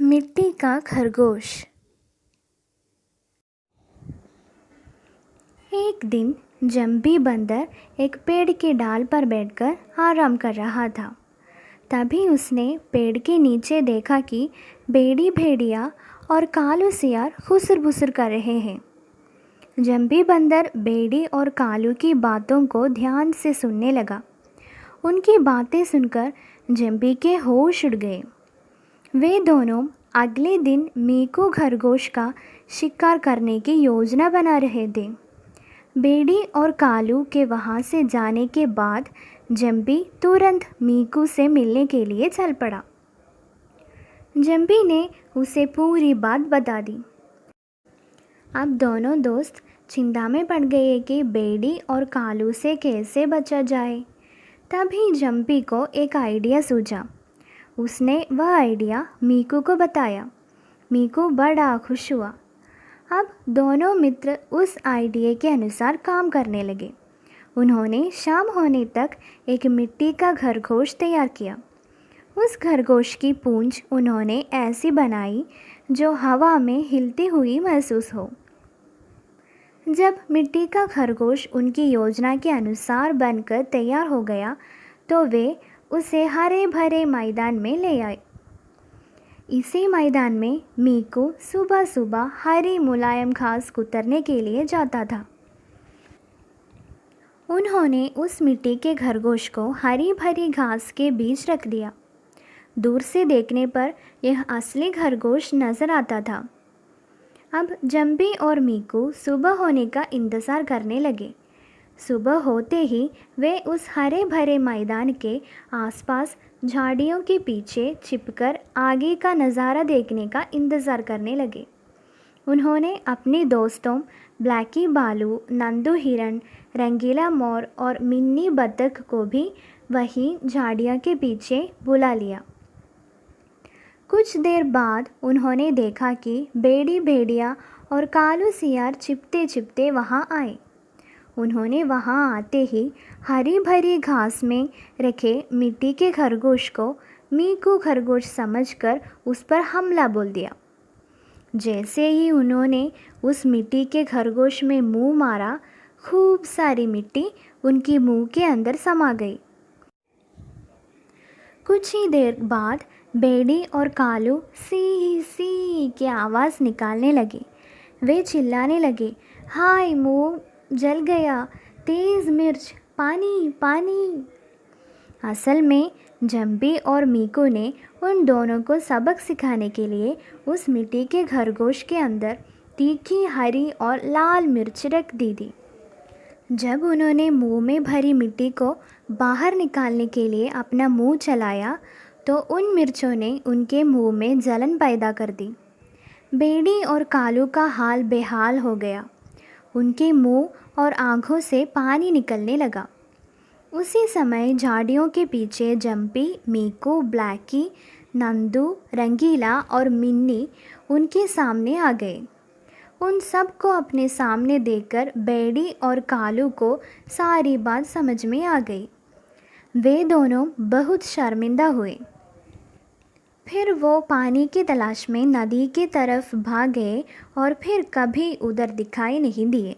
मिट्टी का खरगोश। एक दिन जम्बी बंदर एक पेड़ के डाल पर बैठकर आराम कर रहा था। तभी उसने पेड़ के नीचे देखा कि बेड़ी भेड़िया और कालू सियार खुसर फुसर कर रहे हैं। जम्बी बंदर बेड़ी और कालू की बातों को ध्यान से सुनने लगा। उनकी बातें सुनकर जम्बी के होश उड़ गए। वे दोनों अगले दिन मीकू खरगोश का शिकार करने की योजना बना रहे थे। बेड़ी और कालू के वहाँ से जाने के बाद जम्बी तुरंत मीकू से मिलने के लिए चल पड़ा। जम्बी ने उसे पूरी बात बता दी। अब दोनों दोस्त चिंता में पड़ गए कि बेड़ी और कालू से कैसे बचा जाए। तभी जम्बी को एक आइडिया सूझा। उसने वह आइडिया मीकू को बताया। मीकू बड़ा खुश हुआ। अब दोनों मित्र उस आइडिया के अनुसार काम करने लगे। उन्होंने शाम होने तक एक मिट्टी का खरगोश तैयार किया। उस खरगोश की पूंछ उन्होंने ऐसी बनाई जो हवा में हिलती हुई महसूस हो। जब मिट्टी का खरगोश उनकी योजना के अनुसार बनकर तैयार हो गया तो वे उसे हरे भरे मैदान में ले आए। इसी मैदान में मीकू सुबह सुबह हरी मुलायम घास कुतरने के लिए जाता था। उन्होंने उस मिट्टी के खरगोश को हरी भरी घास के बीच रख दिया। दूर से देखने पर यह असली खरगोश नज़र आता था। अब जम्बी और मीकू सुबह होने का इंतज़ार करने लगे। सुबह होते ही वे उस हरे भरे मैदान के आसपास झाड़ियों के पीछे छिपकर आगे का नज़ारा देखने का इंतज़ार करने लगे। उन्होंने अपने दोस्तों ब्लैकी भालू, नंदू हिरन, रंगीला मोर और मिन्नी बतख को भी वहीं झाड़ियों के पीछे बुला लिया। कुछ देर बाद उन्होंने देखा कि बेड़ी भेड़िया और कालू सियार छिपते छिपते वहाँ आए। उन्होंने वहाँ आते ही हरी भरी घास में रखे मिट्टी के खरगोश को मीकू खरगोश समझकर उस पर हमला बोल दिया। जैसे ही उन्होंने उस मिट्टी के खरगोश में मुंह मारा, खूब सारी मिट्टी उनकी मुंह के अंदर समा गई। कुछ ही देर बाद बेड़ी और कालू सी सी की आवाज़ निकालने लगे। वे चिल्लाने लगे, हाय मुंह जल गया, तेज़ मिर्च, पानी पानी। असल में जम्बी और मीकू ने उन दोनों को सबक सिखाने के लिए उस मिट्टी के खरगोश के अंदर तीखी हरी और लाल मिर्च रख दी थी। जब उन्होंने मुंह में भरी मिट्टी को बाहर निकालने के लिए अपना मुंह चलाया तो उन मिर्चों ने उनके मुंह में जलन पैदा कर दी। बेड़ी और कालू का हाल बेहाल हो गया। उनके मुंह और आँखों से पानी निकलने लगा। उसी समय झाड़ियों के पीछे जम्पी, मीकू, ब्लैकी, नंदू, रंगीला और मिन्नी उनके सामने आ गए। उन सब को अपने सामने देखकर बेड़ी और कालू को सारी बात समझ में आ गई। वे दोनों बहुत शर्मिंदा हुए। फिर वो पानी की तलाश में नदी की तरफ भाग गए और फिर कभी उधर दिखाई नहीं दिए।